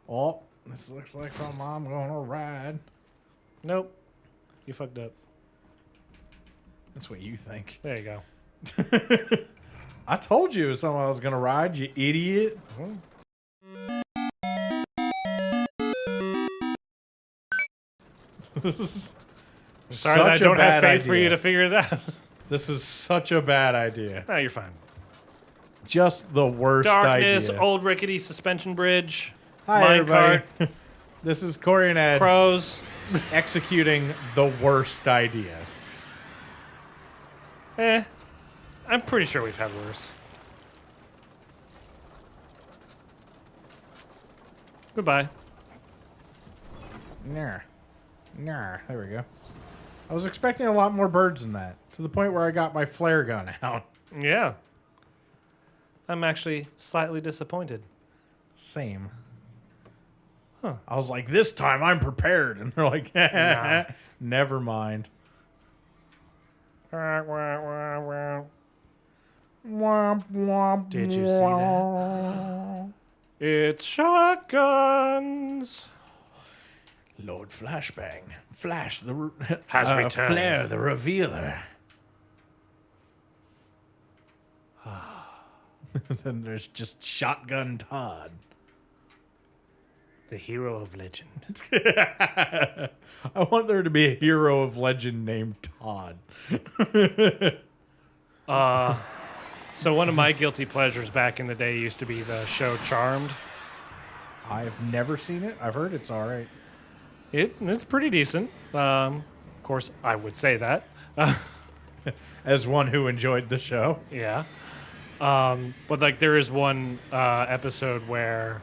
Oh, this looks like something I'm gonna ride. Nope. You fucked up. That's what you think. There you go. I told you it was something I was gonna ride, you idiot. Sorry that I don't have faith for you to figure it out. This is such a bad idea. No, you're fine. Just the worst Darkness, idea. old rickety suspension bridge, Hi, minecart, everybody. This is Corey and Ed crows. executing the worst idea. I'm pretty sure we've had worse. Goodbye. Nah. There we go. I was expecting a lot more birds than that, to the point where I got my flare gun out. Yeah. I'm actually slightly disappointed. Same. Huh. I was like, this time I'm prepared. And they're like, Nah. never mind. Did you see that? It's shotguns. Lord Flashbang. Flash the Has returned. Flare the revealer. Then there's just Shotgun Todd. The hero of legend. I want there to be a hero of legend named Todd. So one of my guilty pleasures back in the day used to be the show Charmed. I've never seen it. I've heard it's all right. It's pretty decent. Of course, I would say that. As one who enjoyed the show. Yeah. But like there is one episode where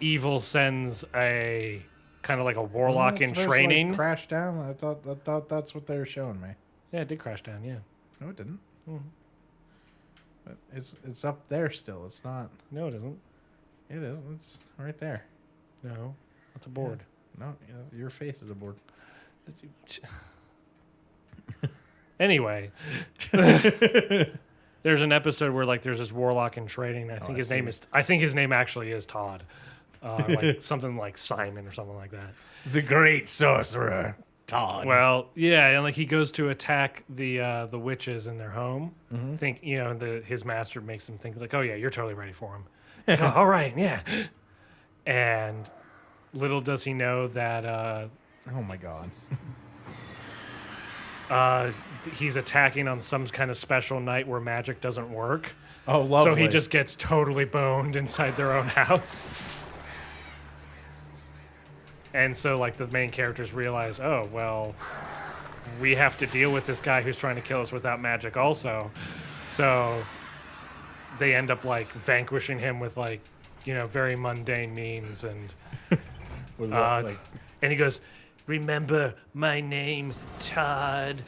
Evil sends a kind of like a warlock in training. Crash down. I thought that's what they were showing me. Yeah, it did crash down. Yeah. No, it didn't. But it's up there still. It's not. No, it isn't. It is. It's right there. No, that's a board. No, your face is a board. Anyway, there's an episode where like there's this warlock in training. I think his name is. I think his name actually is Todd. Like something like Simon or something like that. The great sorcerer Todd. Well, yeah, and like he goes to attack the witches in their home. Think his master makes him think like, oh yeah, you're totally ready for him. Like, oh, all right, yeah. And little does he know that Oh my god. he's attacking on some kind of special night where magic doesn't work. Oh, lovely. So he just gets totally boned inside their own house. And so, like, the main characters realize, oh, well, we have to deal with this guy who's trying to kill us without magic also. So they end up, like, vanquishing him with, like, very mundane means. And With what, like, and he goes, remember my name, Todd.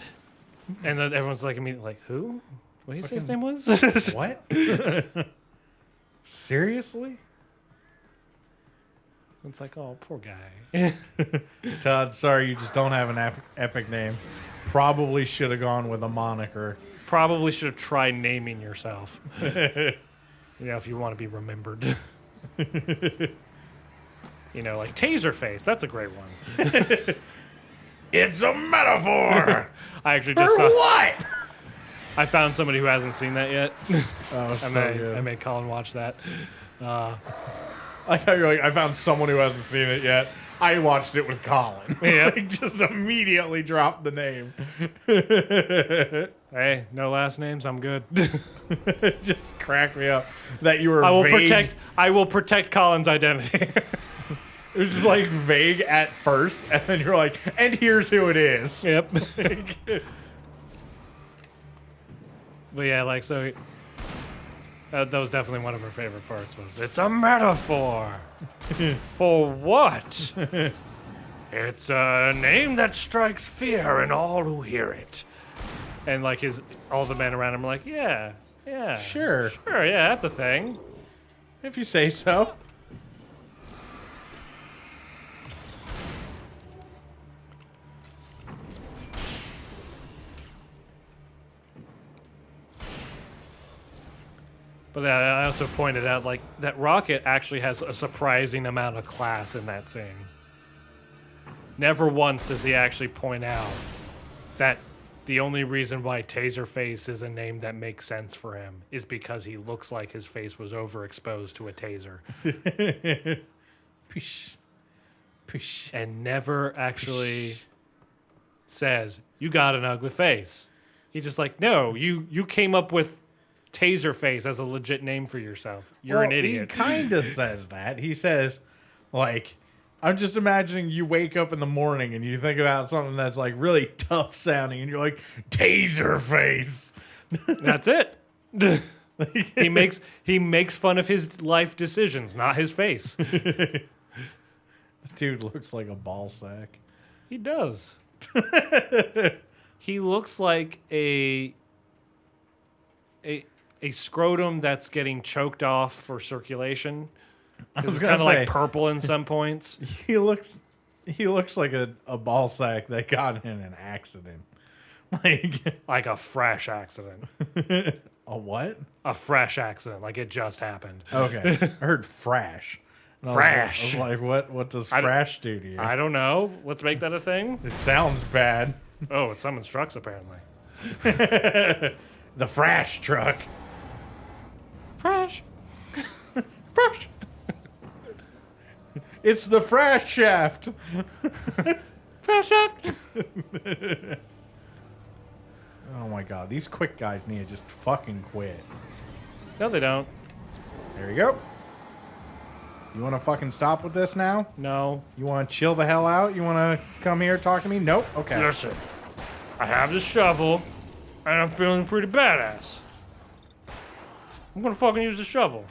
And then everyone's like, immediately like, who? What did he say his name was? what? Seriously? It's like, oh, poor guy. Todd, sorry, you just don't have an epic name. Probably should have gone with a moniker. Probably should have tried naming yourself. If you want to be remembered. Like Taserface. That's a great one. It's a metaphor! I actually For just saw. what? I found somebody who hasn't seen that yet. Oh, so good. I made Colin watch that. I thought you're like, I found someone who hasn't seen it yet. I watched it with Colin. Yeah. Like, just immediately dropped the name. Hey, no last names. I'm good. It just cracked me up that you were I vague. will protect Colin's identity. It was just like vague at first, and then you're like, and here's who it is. Yep. But yeah, like so. That was definitely one of her favorite parts. Was it's a metaphor for what? It's a name that strikes fear in all who hear it. And like all the men around him are like, yeah, Sure. yeah, that's a thing. If you say so. But I also pointed out, like, that Rocket actually has a surprising amount of class in that scene. Never once does he actually point out that the only reason why Taserface is a name that makes sense for him is because he looks like his face was overexposed to a taser. Pish. Pish. And never actually says, you got an ugly face. He's just like, no, you came up with Taserface as a legit name for yourself. You're an idiot. He kind of says that. He says, like, I'm just imagining you wake up in the morning and you think about something that's like really tough sounding, and you're like, Taserface. That's it. he makes fun of his life decisions, not his face. Dude looks like a ball sack. He does. He looks like a scrotum that's getting choked off for circulation. It's kind of like purple in some points. He looks like a ball sack that got in an accident. Like a fresh accident. A what? A fresh accident, like it just happened. Okay. I heard frash. Fresh. I was like, what does frash do to you? I don't know. Let's make that a thing. It sounds bad. Oh, it's someone's trucks apparently. The frash truck. Fresh. Fresh. It's the frash shaft. Fresh shaft. Oh my god, these quick guys need to just fucking quit. No, they don't. There you go. You want to fucking stop with this now? No. You want to chill the hell out? You want to come here talk to me? Nope. Okay. Listen, I have this shovel, and I'm feeling pretty badass. I'm gonna fucking use the shovel.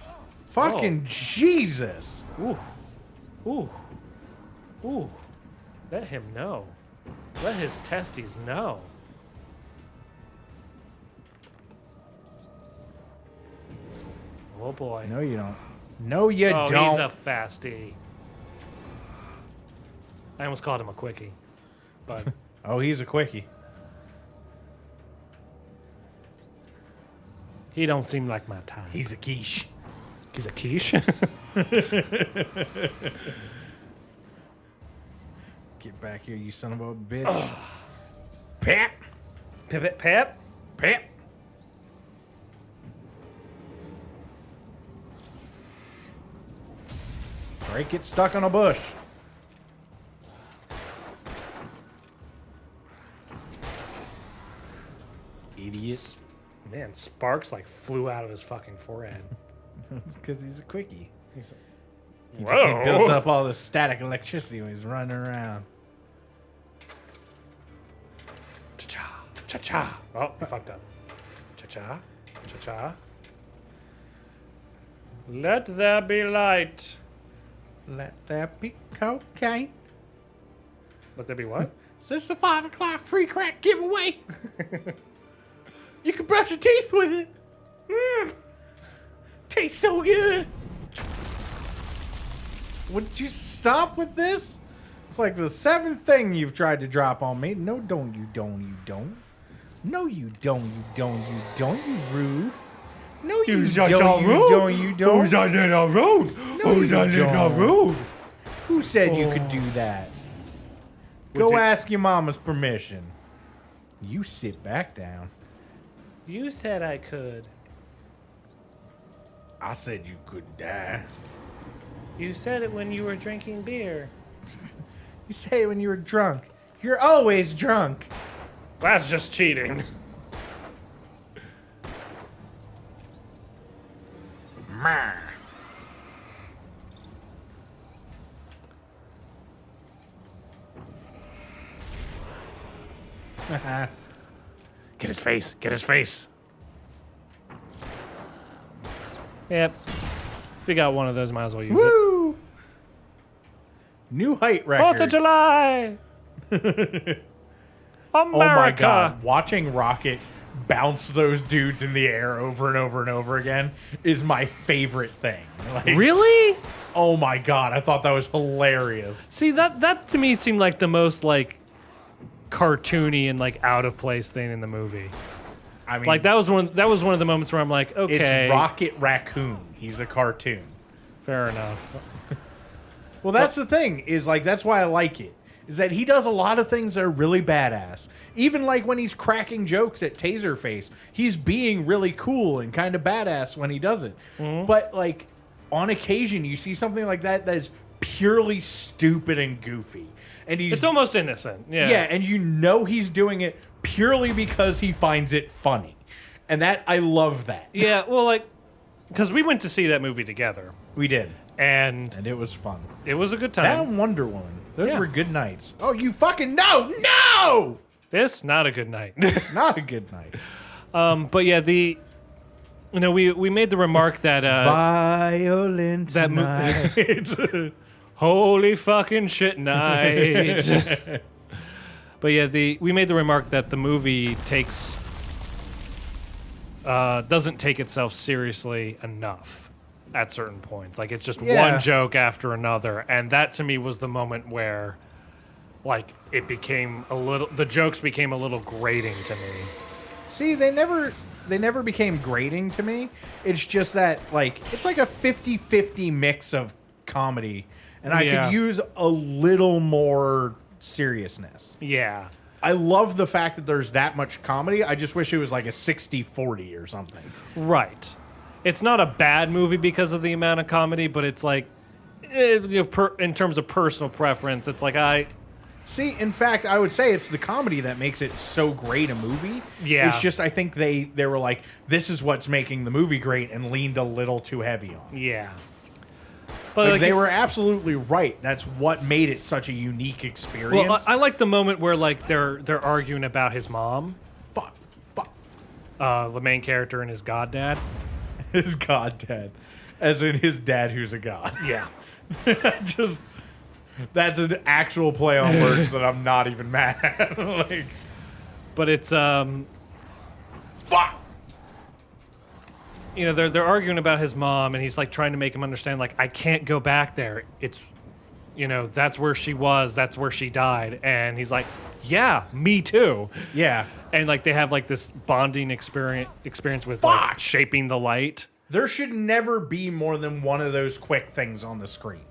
Fucking Jesus. Ooh. Ooh. Ooh. Let him know. Let his testes know. Oh boy. No, you don't. No, you Oh, don't. he's a fastie. I almost called him a quickie. But Oh, he's a quickie. he don't seem like my type. He's a quiche. He's a quiche? Get back here, you son of a bitch. Pep. Pivot pep? Pep. Break it stuck on a bush. Idiot. Man, sparks like flew out of his fucking forehead. Because he's a quickie. He's He just built up all this static electricity when he's running around. Cha-cha. Cha-cha. Oh, I fucked up. Cha-cha. Cha-cha. Let there be light. Let that be cocaine. Let there be what? Is this a 5 o'clock free crack giveaway? You can brush your teeth with it. Tastes so good. Would you stop with this? It's like the 7th thing you've tried to drop on me. No, don't you don't. No, you don't. You rude. No, you Who's don't. on You the road? don't. You don't. Who's on the road? No, Who's you on the don't. road? Who said you could do that? Would Go you- ask your mama's permission. You sit back down. You said I could. I said you couldn't die. You said it when you were drinking beer. You say it when you were drunk. You're always drunk. That's just cheating. Get his face. Get his face. Yep. If you got one of those, might as well use it. Woo! New height record. 4th of July! America! Oh my god. Watching Rocket bounce those dudes in the air over and over and over again is my favorite thing. Like, Really? oh my god. I thought that was hilarious. See, that to me seemed like the most, like, cartoony and, like, out of place thing in the movie. I mean, Like that was one of the moments where I'm like, okay, it's Rocket Raccoon. He's a cartoon. fair enough. Well, that's the thing, is like, that's why I like it. Is that he does a lot of things that are really badass. Even like when he's cracking jokes at Taserface, he's being really cool and kind of badass when he does it. But like on occasion, you see something like that is purely stupid and goofy, and he's It's almost innocent. Yeah. yeah, and you know he's doing it purely because he finds it funny, and that I love that. Yeah. Well, like, because we went to see that movie together, We did, and and it was fun. it was a good That time. and Wonder Woman, those Yeah. were good nights. Oh, you fucking no, This not a good night. not a good night. But yeah, we made the remark that Violent that night. holy fucking shit night. But yeah, we made the remark that the movie doesn't take itself seriously enough at certain points. Like it's just Yeah. one joke after another, and that to me was the moment where, like, the jokes became a little grating to me. See, they never became grating to me. It's just that, like, it's like a 50-50 mix of comedy, and I Yeah. could use a little more seriousness. Yeah. I love the fact that there's that much comedy. I just wish it was like a 60-40 or something. Right. It's not a bad movie because of the amount of comedy, but it's like, in terms of personal preference, it's like See, in fact, I would say it's the comedy that makes it so great a movie. Yeah. It's just I think they were like, this is what's making the movie great, and leaned a little too heavy on it. yeah. But Like, they were absolutely right. That's what made it such a unique experience. well, I like the moment where like they're arguing about his mom, fuck. the main character and his goddad. His god dad. As in his dad who's a god. Yeah. Just, that's an actual play on words that I'm not even mad at. Like, But it's fuck! they're arguing about his mom, and he's like trying to make him understand, like, I can't go back there. It's that's where she was, that's where she died. And he's like, yeah, me too. Yeah. And like they have like this bonding experience with Fuck! like shaping the light. There should never be more than one of those quick things on the screen.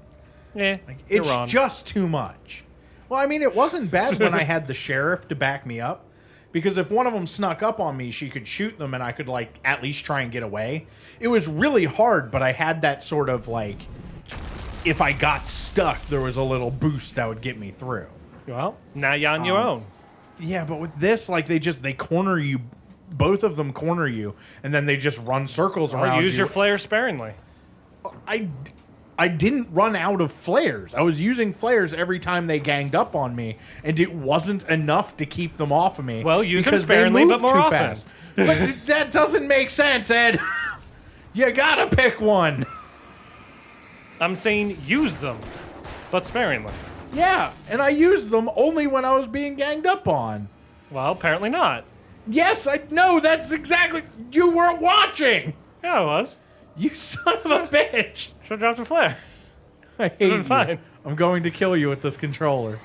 Yeah, It's you're wrong. just too much. Well, I mean, it wasn't bad when I had the sheriff to back me up. Because if one of them snuck up on me, she could shoot them and I could, like, at least try and get away. It was really hard, but I had that sort of, like, if I got stuck, there was a little boost that would get me through. Well, now you're on your own. Yeah, but with this, like, they corner you. Both of them corner you, and then they just run circles around Well, use you. your flare sparingly. I didn't run out of flares. I was using flares every time they ganged up on me, and it wasn't enough to keep them off of me. Well, use them because they sparingly, moved but more too often. fast. But that doesn't make sense, Ed. You gotta pick one. I'm saying use them, but sparingly. Yeah, and I used them only when I was being ganged up on. Well, apparently not. Yes, I know. That's exactly. You weren't watching. Yeah, I was. You son of a bitch. Should have dropped a flare. I hate been you. fine. I'm going to kill you with this controller.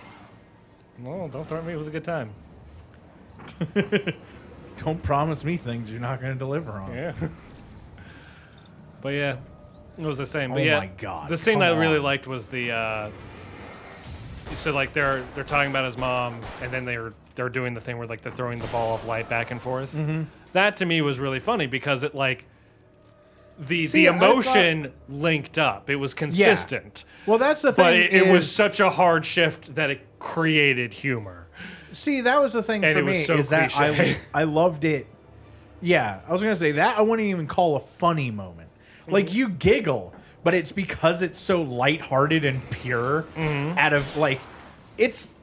Well, don't threaten me with a good time. Don't promise me things you're not going to deliver on. Yeah. But yeah, what was I saying? But Oh yeah, my God, the scene come I really on. liked was the. So like they're talking about his mom, and then they're doing the thing where like they're throwing the ball of light back and forth. Mm-hmm. That to me was really funny because it like the See, I emotion linked up. It was consistent, Well, that's the thing. but it was is- such a hard shift that it created humor. See, that was the thing And for it was me so is that cliche. I loved it. Yeah, I was gonna say that I wouldn't even call a funny moment. Like you giggle, but it's because it's so lighthearted and pure. Out of like, it's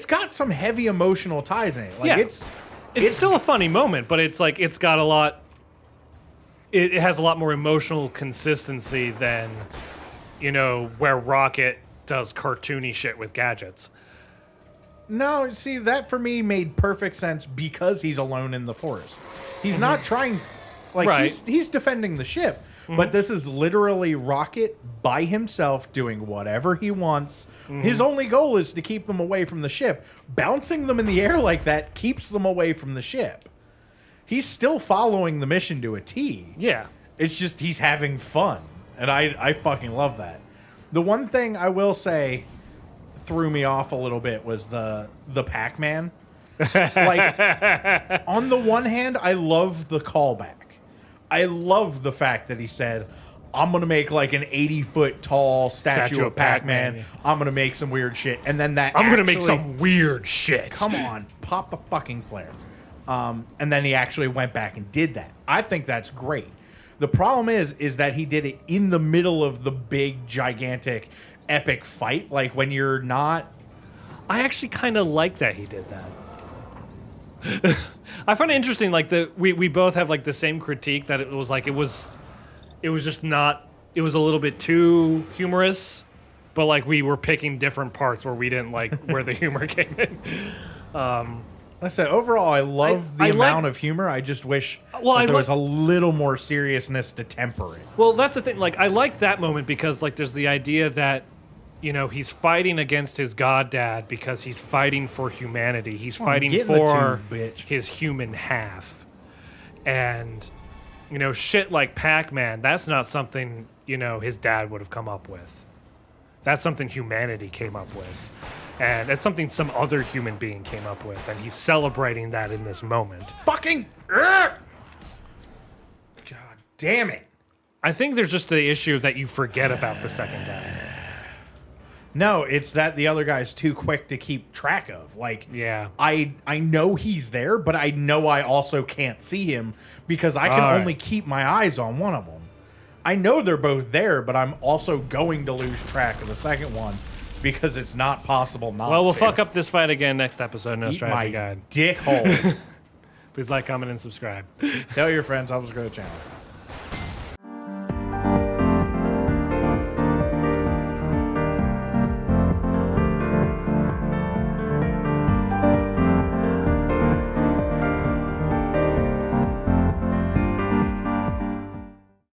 got some heavy emotional ties in it. Like Yeah. it's Still a funny moment, but it's like it's got a lot. It has a lot more emotional consistency than, where Rocket does cartoony shit with gadgets. No, see, that for me made perfect sense because he's alone in the forest. He's not trying, like, Right. he's defending the ship. But this is literally Rocket by himself doing whatever he wants. His only goal is to keep them away from the ship. Bouncing them in the air like that keeps them away from the ship. he's still following the mission to a T. Yeah. It's just he's having fun, and I fucking love that. The one thing I will say threw me off a little bit was the Pac-Man. Like, on the one hand, I love the callback. I love the fact that he said, I'm going to make like an 80-foot tall statue of Pac-Man. Yeah. I'm going to make some weird shit. And then that I'm gonna make actually- some weird shit. Come on, pop the fucking flare. And then he actually went back and did that. I think that's great. The problem is that he did it in the middle of the big, gigantic, epic fight. Like when you're not. I actually kind of like that he did that. I find it interesting. Like we both have like the same critique that it was just not. It was a little bit too humorous, but like we were picking different parts where we didn't like where the humor came in. Like I said, overall, I love the I like- amount of humor. I just wish Well, that I there was like- a little more seriousness to temper it. Well, that's the thing. Like, I like that moment because, like, there's the idea that, you know, he's fighting against his god dad because he's fighting for humanity. He's fighting get in the for tube, bitch. his human half. And, you know, shit like Pac-Man, that's not something, you know, his dad would have come up with. That's something humanity came up with. And it's something some other human being came up with. And he's celebrating that in this moment. Fucking. God damn it. I think there's just the issue that you forget about the second guy. No, it's that the other guy's too quick to keep track of. Like, Yeah. I know he's there, but I know I also can't see him because I can All right. only keep my eyes on one of them. I know they're both there, but I'm also going to lose track of the second one because it's not possible not Well, we'll to. fuck up this fight again next episode. No Eat Strategy my Guide. dick hole. Please like, comment, and subscribe. Tell your friends I was going to channel.